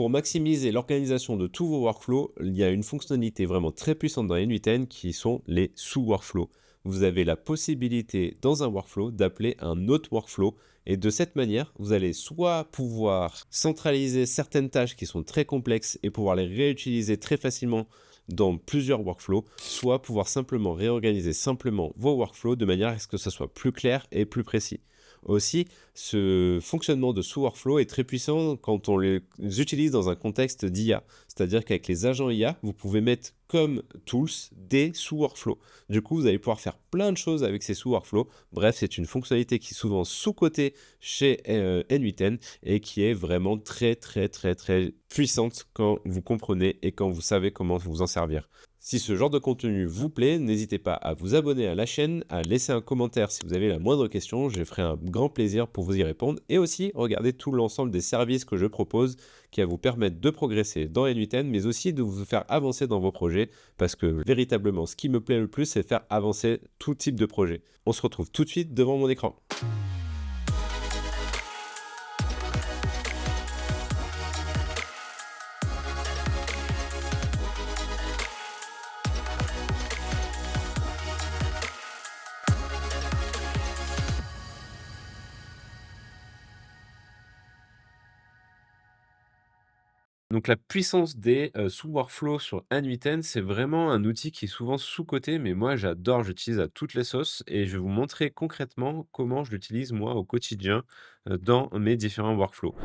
Pour maximiser l'organisation de tous vos workflows, il y a une fonctionnalité vraiment très puissante dans N8N qui sont les sous-workflows. Vous avez la possibilité dans un workflow d'appeler un autre workflow et de cette manière, vous allez soit pouvoir centraliser certaines tâches qui sont très complexes et pouvoir les réutiliser très facilement dans plusieurs workflows, soit pouvoir simplement réorganiser simplement vos workflows de manière à ce que ce soit plus clair et plus précis. Aussi, ce fonctionnement de sous-workflow est très puissant quand on les utilise dans un contexte d'IA. C'est-à-dire qu'avec les agents IA, vous pouvez mettre comme tools des sous-workflows. Du coup, vous allez pouvoir faire plein de choses avec ces sous-workflows. Bref, c'est une fonctionnalité qui est souvent sous-cotée chez N8N et qui est vraiment très, très, très, très puissante quand vous comprenez et quand vous savez comment vous en servir. Si ce genre de contenu vous plaît, n'hésitez pas à vous abonner à la chaîne, à laisser un commentaire si vous avez la moindre question, je ferai un grand plaisir pour vous y répondre et aussi regardez tout l'ensemble des services que je propose qui va vous permettre de progresser dans N8N mais aussi de vous faire avancer dans vos projets parce que véritablement ce qui me plaît le plus c'est faire avancer tout type de projet. On se retrouve tout de suite devant mon écran. Donc la puissance des, sous-workflows sur n c'est vraiment un outil qui est souvent sous-coté, mais moi j'adore, j'utilise à toutes les sauces et je vais vous montrer concrètement comment je l'utilise moi au quotidien, dans mes différents workflows.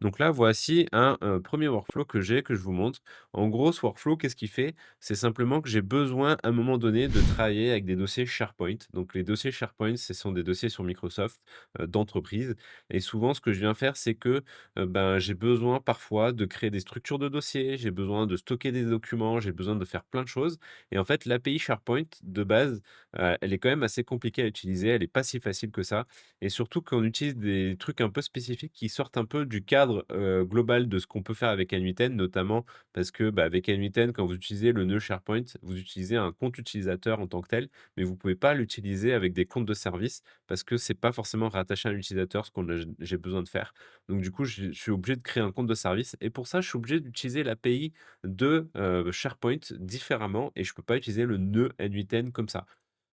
Donc là, voici un, 1 workflow que j'ai, que je vous montre. En gros, ce workflow, qu'est-ce qu'il fait? C'est simplement que j'ai besoin, à un moment donné, de travailler avec des dossiers SharePoint. Donc les dossiers SharePoint, ce sont des dossiers sur Microsoft, d'entreprise et souvent, ce que je viens faire, c'est que, ben, j'ai besoin parfois de créer des structures de dossiers, j'ai besoin de stocker des documents, j'ai besoin de faire plein de choses et en fait, l'API SharePoint, de base, elle est quand même assez compliquée à utiliser, elle est pas si facile que ça et surtout qu'on utilise des trucs un peu spécifiques qui sortent un peu du cadre, global de ce qu'on peut faire avec n notamment parce que, bah, avec n quand vous utilisez le nœud SharePoint, vous utilisez un compte utilisateur en tant que tel, mais vous pouvez pas l'utiliser avec des comptes de service parce que c'est pas forcément rattaché à l'utilisateur ce qu'on a j'ai besoin de faire. Donc du coup, je suis obligé de créer un compte de service et pour ça, je suis obligé d'utiliser l'API de, SharePoint différemment et je peux pas utiliser le nœud n comme ça.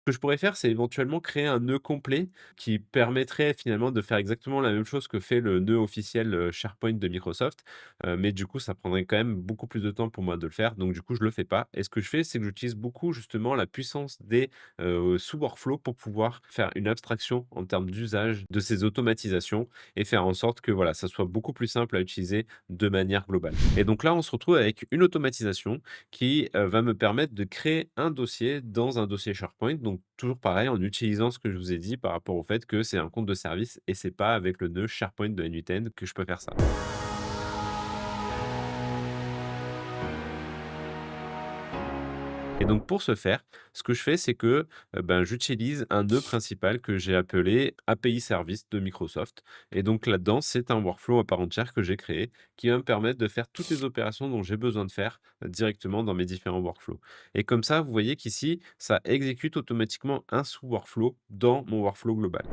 Ce que je pourrais faire, c'est éventuellement créer un nœud complet qui permettrait finalement de faire exactement la même chose que fait le nœud officiel, SharePoint de Microsoft, mais du coup, ça prendrait quand même beaucoup plus de temps pour moi de le faire, donc du coup, je le fais pas et ce que je fais, c'est que j'utilise beaucoup justement la puissance des, sous-workflows pour pouvoir faire une abstraction en termes d'usage de ces automatisations et faire en sorte que, voilà, ça soit beaucoup plus simple à utiliser de manière globale et donc là, on se retrouve avec une automatisation qui, va me permettre de créer un dossier dans un dossier SharePoint. Donc toujours pareil, en utilisant ce que je vous ai dit par rapport au fait que c'est un compte de service et c'est pas avec le nœud SharePoint de N8N que je peux faire ça. Et donc pour ce faire, ce que je fais, c'est que, ben, j'utilise un nœud principal que j'ai appelé API Service de Microsoft et donc là-dedans, c'est un workflow à part entière que j'ai créé, qui va me permettre de faire toutes les opérations dont j'ai besoin de faire, directement dans mes différents workflows et comme ça, vous voyez qu'ici, ça exécute automatiquement un sous-workflow dans mon workflow global.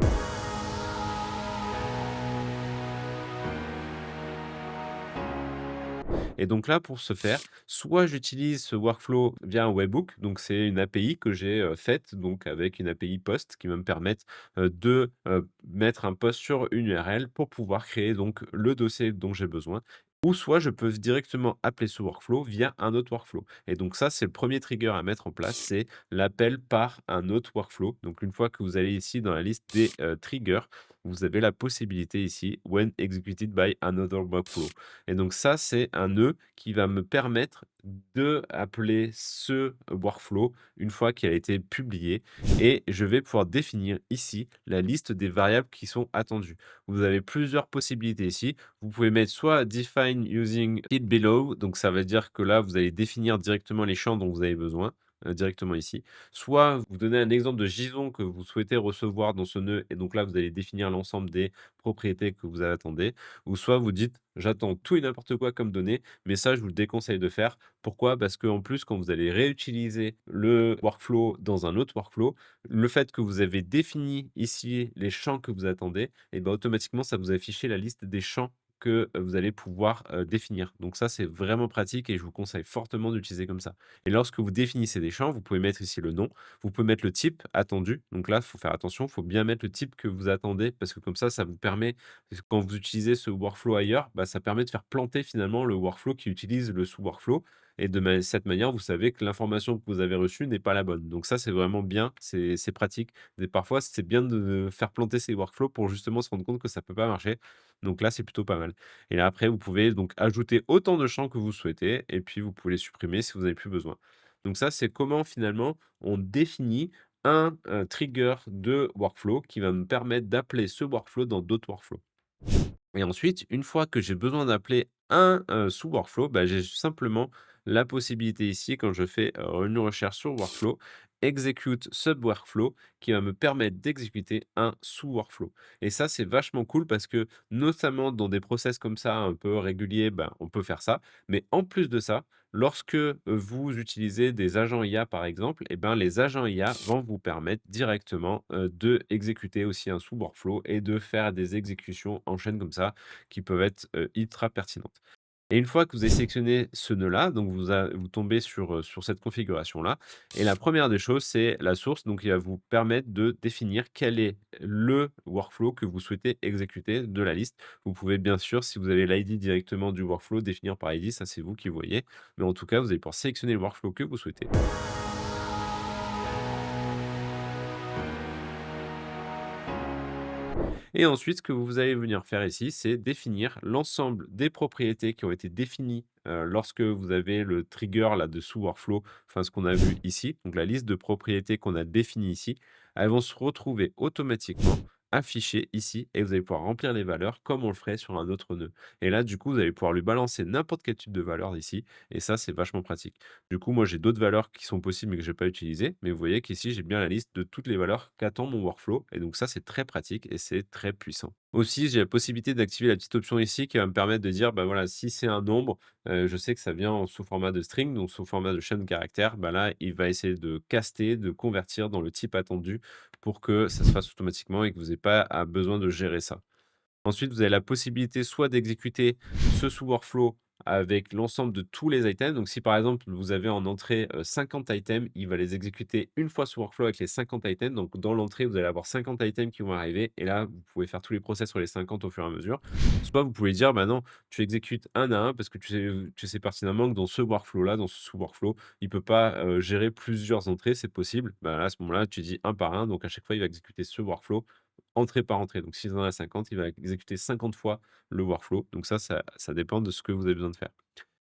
Et donc là, pour ce faire, soit j'utilise ce workflow via un webhook, donc c'est une API que j'ai, faite, donc avec une API POST qui va me permettre, de, mettre un post sur une URL pour pouvoir créer donc le dossier dont j'ai besoin. Ou soit je peux directement appeler ce workflow via un autre workflow. Et donc ça, c'est le premier trigger à mettre en place, c'est l'appel par un autre workflow. Donc une fois que vous allez ici dans la liste des, triggers, vous avez la possibilité ici, when executed by another workflow. Et donc ça, c'est un nœud qui va me permettre de appeler ce workflow une fois qu'il a été publié et je vais pouvoir définir ici la liste des variables qui sont attendues. Vous avez plusieurs possibilités ici. Vous pouvez mettre soit define using it below, donc ça veut dire que là, vous allez définir directement les champs dont vous avez besoin. directement ici. Soit vous donnez un exemple de JSON que vous souhaitez recevoir dans ce nœud et donc là, vous allez définir l'ensemble des propriétés que vous attendez. Ou soit vous dites: «J'attends tout et n'importe quoi comme données», mais ça, je vous le déconseille de faire. Pourquoi? Parce qu'en plus, quand vous allez réutiliser le workflow dans un autre workflow, le fait que vous avez défini ici les champs que vous attendez et ben automatiquement, ça vous afficher la liste des champs que, vous allez pouvoir, définir. Donc ça, c'est vraiment pratique et je vous conseille fortement d'utiliser comme ça. Et lorsque vous définissez des champs, vous pouvez mettre ici le nom, vous pouvez mettre le type attendu. Donc là, il faut faire attention, il faut bien mettre le type que vous attendez parce que comme ça vous permet quand vous utilisez ce workflow ailleurs, bah, ça permet de faire planter finalement le workflow qui utilise le sous-workflow et cette manière, vous savez que l'information que vous avez reçue n'est pas la bonne. Donc ça, c'est vraiment bien, c'est pratique et parfois, c'est bien de faire planter ces workflows pour justement se rendre compte que ça peut pas marcher. Donc là, c'est plutôt pas mal. Et là, après, vous pouvez donc ajouter autant de champs que vous souhaitez et puis vous pouvez les supprimer si vous n'avez plus besoin. Donc ça, c'est comment finalement on définit un, trigger de workflow qui va me permettre d'appeler ce workflow dans d'autres workflows. Et ensuite, une fois que j'ai besoin d'appeler un, sous-workflow, bah, j'ai simplement la possibilité ici, quand je fais, une recherche sur workflow, execute sub-workflow qui va me permettre d'exécuter un sous-workflow. Et ça, c'est vachement cool parce que, notamment dans des process comme ça, un peu réguliers, ben, on peut faire ça. Mais en plus de ça, lorsque, vous utilisez des agents IA, par exemple, et ben, les agents IA vont vous permettre directement, de exécuter aussi un sous-workflow et de faire des exécutions en chaîne comme ça, qui peuvent être, ultra pertinentes. Et une fois que vous avez sélectionné ce nœud-là, donc vous tombez sur cette configuration-là et la première des choses, c'est la source, donc il va vous permettre de définir quel est le workflow que vous souhaitez exécuter de la liste. Vous pouvez bien sûr, si vous avez l'ID directement du workflow, définir par ID, ça c'est vous qui voyez, mais en tout cas, vous allez pouvoir sélectionner le workflow que vous souhaitez. Et ensuite, ce que vous allez venir faire ici, c'est définir l'ensemble des propriétés qui ont été définies, lorsque vous avez le trigger là de sous workflow, enfin ce qu'on a vu ici, donc la liste de propriétés qu'on a définies ici, elles vont se retrouver automatiquement affichées ici et vous allez pouvoir remplir les valeurs comme on le ferait sur un autre nœud. Et là, du coup, vous allez pouvoir lui balancer n'importe quel type de valeur ici et ça, c'est vachement pratique. Du coup, moi, j'ai d'autres valeurs qui sont possibles mais que je n'ai pas utilisées, mais vous voyez qu'ici, j'ai bien la liste de toutes les valeurs qu'attend mon workflow et donc ça, c'est très pratique et c'est très puissant. Aussi, j'ai la possibilité d'activer la petite option ici qui va me permettre de dire, bah voilà, si c'est un nombre, je sais que ça vient sous format de string, donc sous format de chaîne de caractères, bah là, il va essayer de caster, de convertir dans le type attendu pour que ça se fasse automatiquement et que vous n'ayez pas besoin de gérer ça. Ensuite, vous avez la possibilité soit d'exécuter ce sous-workflow avec l'ensemble de tous les items. Donc, si par exemple, vous avez en entrée 50 items, il va les exécuter une fois sous workflow avec les 50 items. Donc, dans l'entrée, vous allez avoir 50 items qui vont arriver. Et là, vous pouvez faire tous les process sur les 50 au fur et à mesure. Soit vous pouvez dire, bah non, tu exécutes un à un parce que tu sais pertinemment que dans ce workflow-là, dans ce sous-workflow, il ne peut pas gérer plusieurs entrées. C'est possible. Bah, là, à ce moment-là, tu dis un par un. Donc, à chaque fois, il va exécuter ce workflow entrée par entrée. Donc s'il en a 50, il va exécuter 50 fois le workflow. Donc ça dépend de ce que vous avez besoin de faire.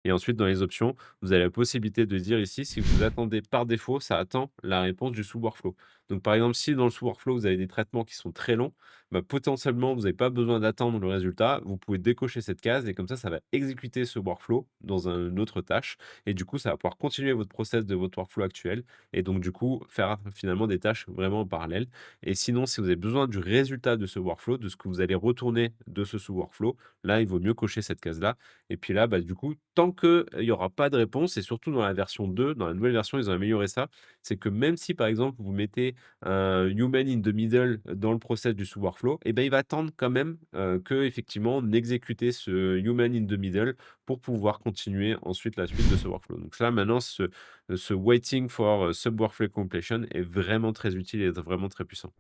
Et ensuite, dans les options, vous avez la possibilité de dire ici, si vous attendez par défaut, ça attend la réponse du sous-workflow. Donc, par exemple, si dans le sous-workflow, vous avez des traitements qui sont très longs, bah, potentiellement, vous n'avez pas besoin d'attendre le résultat. Vous pouvez décocher cette case et comme ça va exécuter ce workflow dans une autre tâche. Et du coup, ça va pouvoir continuer votre process de votre workflow actuel et donc, du coup, faire finalement des tâches vraiment en parallèle. Et sinon, si vous avez besoin du résultat de ce workflow, de ce que vous allez retourner de ce sous-workflow, là, il vaut mieux cocher cette case-là et puis là, bah, du coup, tant qu'il y aura pas de réponse et surtout dans la version 2, dans la nouvelle version, ils ont amélioré ça, c'est que même si, par exemple, vous mettez un human in the middle dans le process du sous-workflow et ben, il va attendre quand même, qu'effectivement on exécuter ce human in the middle pour pouvoir continuer ensuite la suite de ce workflow. Donc ça, maintenant, ce waiting for, sub-workflow completion est vraiment très utile et vraiment très puissant.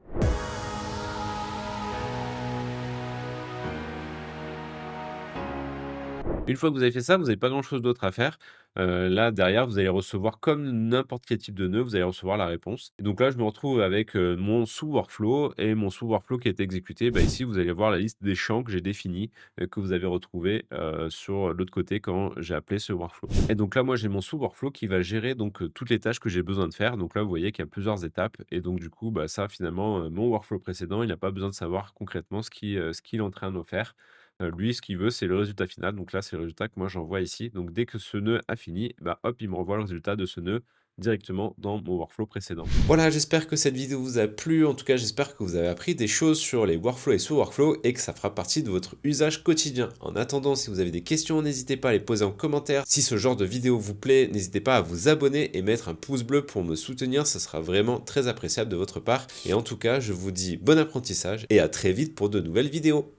Une fois que vous avez fait ça, vous n'avez pas grand-chose d'autre à faire. Là, derrière, vous allez recevoir comme n'importe quel type de nœud, vous allez recevoir la réponse. Et donc là, je me retrouve avec, mon sous-workflow et mon sous-workflow qui est exécuté. Bah, ici, vous allez voir la liste des champs que j'ai définis, que vous avez retrouvés, sur l'autre côté quand j'ai appelé ce workflow. Et donc là, moi, j'ai mon sous-workflow qui va gérer donc, toutes les tâches que j'ai besoin de faire. Donc là, vous voyez qu'il y a plusieurs étapes et donc du coup, bah, ça finalement, mon workflow précédent, il n'a pas besoin de savoir concrètement ce qu'il est en train de faire. Lui, ce qu'il veut, c'est le résultat final. Donc là, c'est le résultat que moi j'envoie ici. Donc dès que ce nœud a fini, bah, hop, il me renvoie le résultat de ce nœud directement dans mon workflow précédent. Voilà, j'espère que cette vidéo vous a plu. En tout cas, j'espère que vous avez appris des choses sur les workflows et sous-workflows et que ça fera partie de votre usage quotidien. En attendant, si vous avez des questions, n'hésitez pas à les poser en commentaire. Si ce genre de vidéo vous plaît, n'hésitez pas à vous abonner et mettre un pouce bleu pour me soutenir. Ça sera vraiment très appréciable de votre part. Et en tout cas, je vous dis bon apprentissage et à très vite pour de nouvelles vidéos.